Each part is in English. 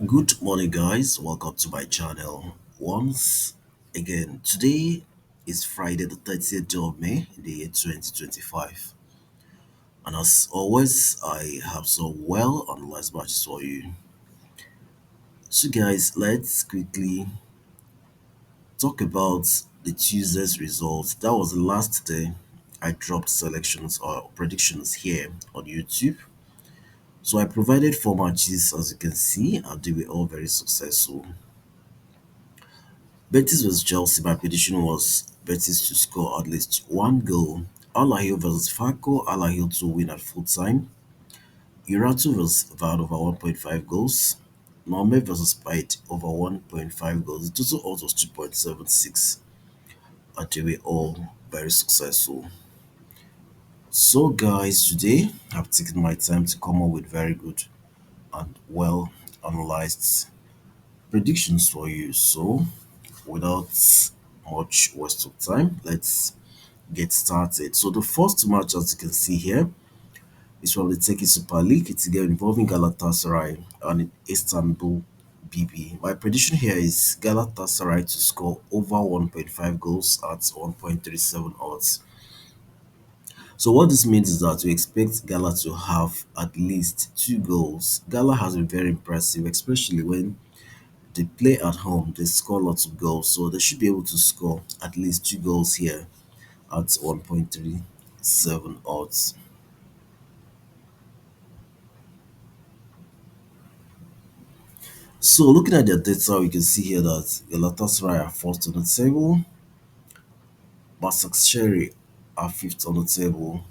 Good morning, guys. Welcome to my channel. Once again, today is Friday, the 30th of May, in the year 2025. And as always, I have some well analyzed matches for you. So, guys, let's quickly talk about the Tuesday's results. That was the last day I dropped selections or predictions here on YouTube. So, I provided four matches, as you can see, and they were all very successful. Betis vs Chelsea, my prediction was Betis to score at least one goal. Al Ahly vs Falco, Al Ahly to win at full time. Irato vs Vard over 1.5 goals. Norme vs Pite over 1.5 goals. The total odds was 2.76, and they were all very successful. So, guys, today I've taken my time to come up with very good and well analyzed predictions for you. So, without much waste of time, let's get started. So the first match, as you can see here, is from the Turkey Super League. It's a game involving Galatasaray and Istanbul BB. My prediction here is Galatasaray to score over 1.5 goals at 1.37 odds. So what this means is that we expect Gala to have at least two goals. Gala has been very impressive, especially when they play at home. They score lots of goals, so they should be able to score at least two goals here at 1.37 odds. So looking at their data, we can see here that Galatasaray are first on the table, Basaksehir are fifth on the table.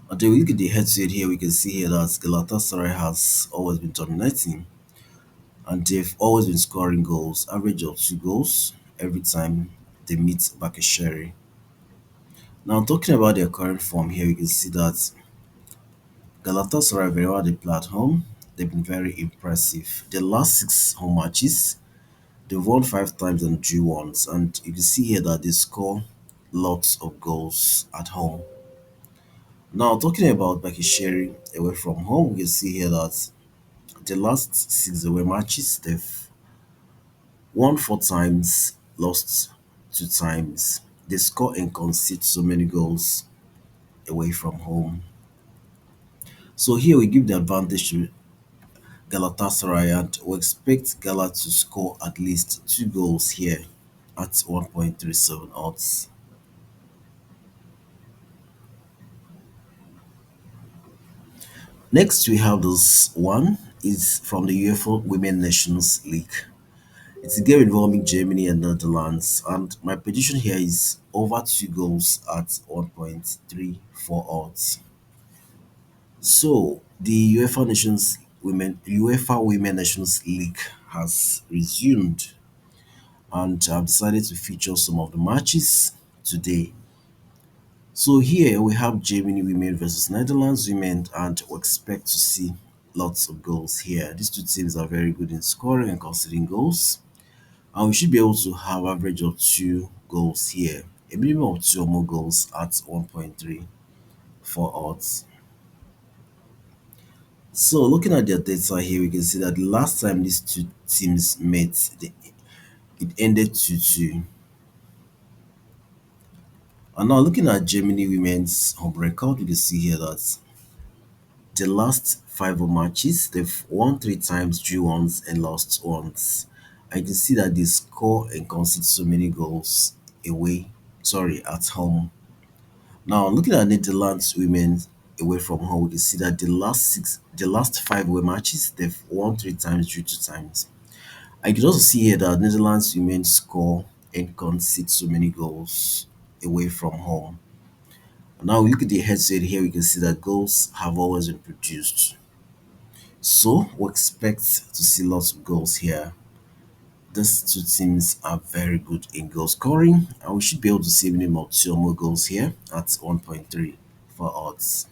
And then we look at the head-to-head here, we can see here that Galatasaray has always been dominating and they've always been scoring goals, average of two goals every time they meet Basaksehir. Now talking about their current form here, we can see that Galatasaray very well they play at home. They've been very impressive. The last six home matches, they've won five times and drew once, and you can see here that they score lots of goals at home. Now, talking about Bakisheri away from home, we can see here that the last six away matches, they've won four times, lost two times. They score and concede so many goals away from home. So here we give the advantage to Galatasaray and we expect Gala to score at least two goals here at 1.37 odds. Next, we have this one is from the UEFA Women Nations League. It's a game involving Germany and Netherlands, and my prediction here is over two goals at 1.34 odds. So the UEFA Women Nations League has resumed, and I've decided to feature some of the matches today. So here we have Germany women versus Netherlands women, and we expect to see lots of goals here. These two teams are very good in scoring and conceding goals, and we should be able to have average of two goals here, a minimum of two or more goals at 1.34 odds. So looking at their data here, we can see that the last time these two teams met, it ended 2-2. And now looking at Germany women's home record, we can see here that the last five matches, they've won three times, drew once, and lost once. I can see that they score and concede so many goals away, sorry, at home. Now, looking at Netherlands women away from home, we can see that the last five away matches, they've won three times, drew two times. I can also see here that Netherlands women score and concede so many goals away from home. Now, we look at the headset here, we can see that goals have always been produced. So we expect to see lots of goals here. These two teams are very good in goal scoring, and we should be able to see a minimum of two or more goals here at 1.3 for odds.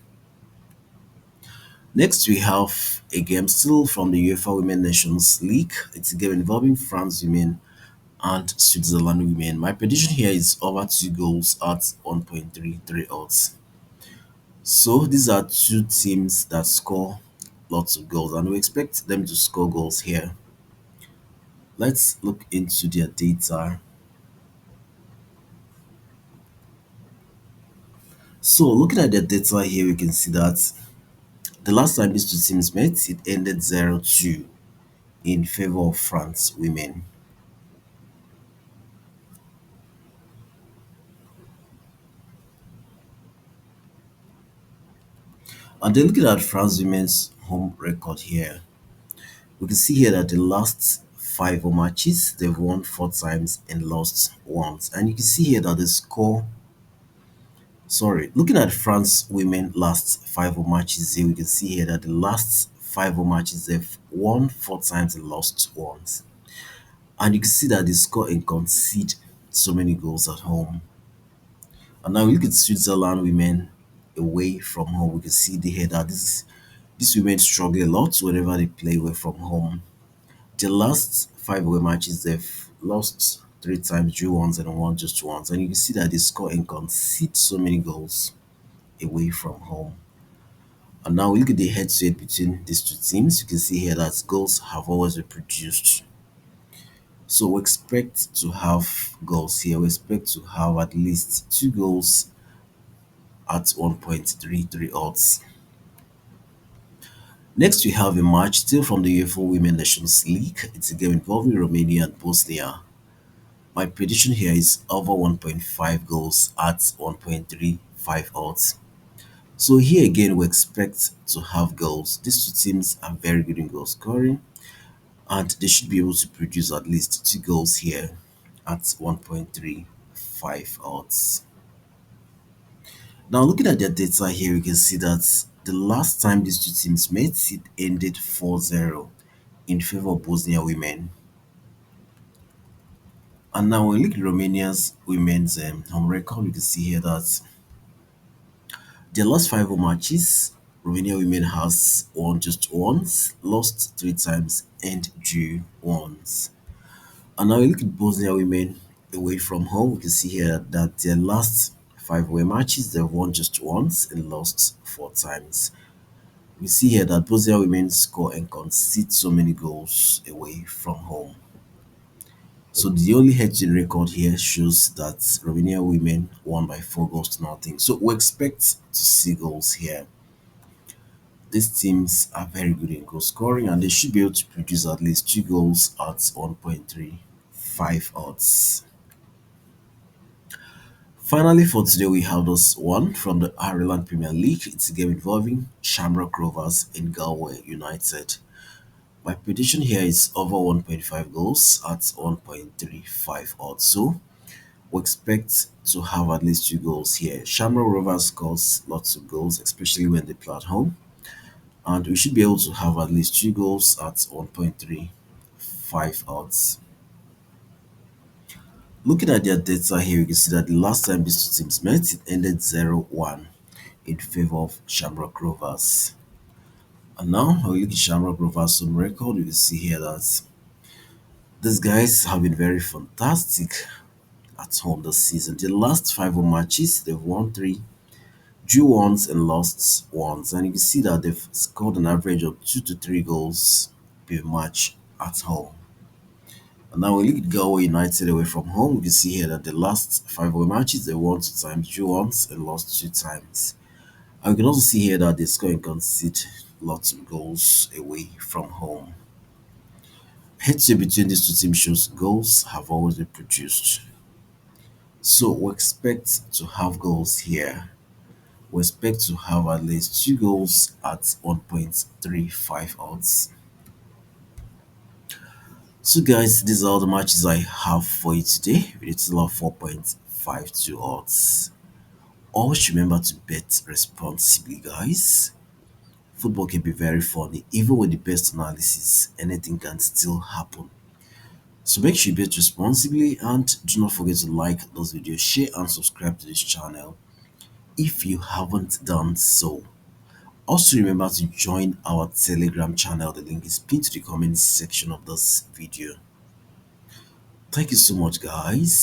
Next, we have a game still from the UEFA Women Nations League. It's a game involving France women and Switzerland women. My prediction here is over two goals at 1.33 odds. So these are two teams that score lots of goals, and we expect them to score goals here. Let's look into their data. So looking at their data here, we can see that the last time these two teams met, it ended 0-2 in favor of France women. And then looking at France women's home record here, we can see here that the last five home matches, they've won four times and lost once. And you can see here that the score, sorry, looking at France women last five home matches here, we can see here that the last five home matches, they've won four times and lost once. And you can see that they score and concede so many goals at home. And now we look at Switzerland women away from home. We can see here that these women struggle a lot whenever they play away from home. The last five away matches, they've lost three times, drew once, and won just once. And you can see that they score and concede so many goals away from home. And now we look at the head-to-head between these two teams. You can see here that goals have always been produced. So we expect to have goals here. We expect to have at least two goals at 1.33 odds. Next, we have a match still from the UEFA Women Nations League. It's a game involving Romania and Bosnia. My prediction here is over 1.5 goals at 1.35 odds. So here again, we expect to have goals. These two teams are very good in goal scoring, and they should be able to produce at least two goals here at 1.35 odds. Now, looking at their data here, we can see that the last time these two teams met, it ended 4-0 in favor of Bosnia women. And now, when we look at Romania's women's home record, we can see here that their last five home matches, Romania women has won just once, lost three times, and drew once. And now we look at Bosnia women away from home. We can see here that their last five away matches, they've won just once and lost four times. We see here that Bosnia women score and concede so many goals away from home. So the only head-to-head record here shows that Romania women won by 4 goals to nothing. So we expect to see goals here. These teams are very good in goal scoring, and they should be able to produce at least two goals at 1.35 odds. Finally, for today, we have this one from the Ireland Premier League. It's a game involving Shamrock Rovers and Galway United. My prediction here is over 1.5 goals at 1.35 odds. So we expect to have at least two goals here. Shamrock Rovers scores lots of goals, especially when they play at home. And we should be able to have at least two goals at 1.35 odds. Looking at their data here, you can see that the last time these two teams met, it ended 0-1 in favor of Shamrock Rovers. And now, when we look at Shamrock Rovers' home record, you can see here that these guys have been very fantastic at home this season. The last five home matches, they've won three, drew once, and lost once. And you can see that they've scored an average of 2 to 3 goals per match at home. And now we look at Galway United away from home. We can see here that the last five away matches, they won two times, drew once, and lost two times. And we can also see here that they score and concede lots of goals away from home. Head-to-head between these two teams shows goals have always been produced. So we expect to have goals here. We expect to have at least two goals at 1.35 odds. So guys, these are all the matches I have for you today with a total of 4.52 odds. Always remember to bet responsibly, guys. Football can be very funny. Even with the best analysis, anything can still happen. So make sure you bet responsibly, and do not forget to like this video, share and subscribe to this channel if you haven't done so. Also remember to join our Telegram channel. The link is pinned to the comment section of this video. Thank you so much, guys.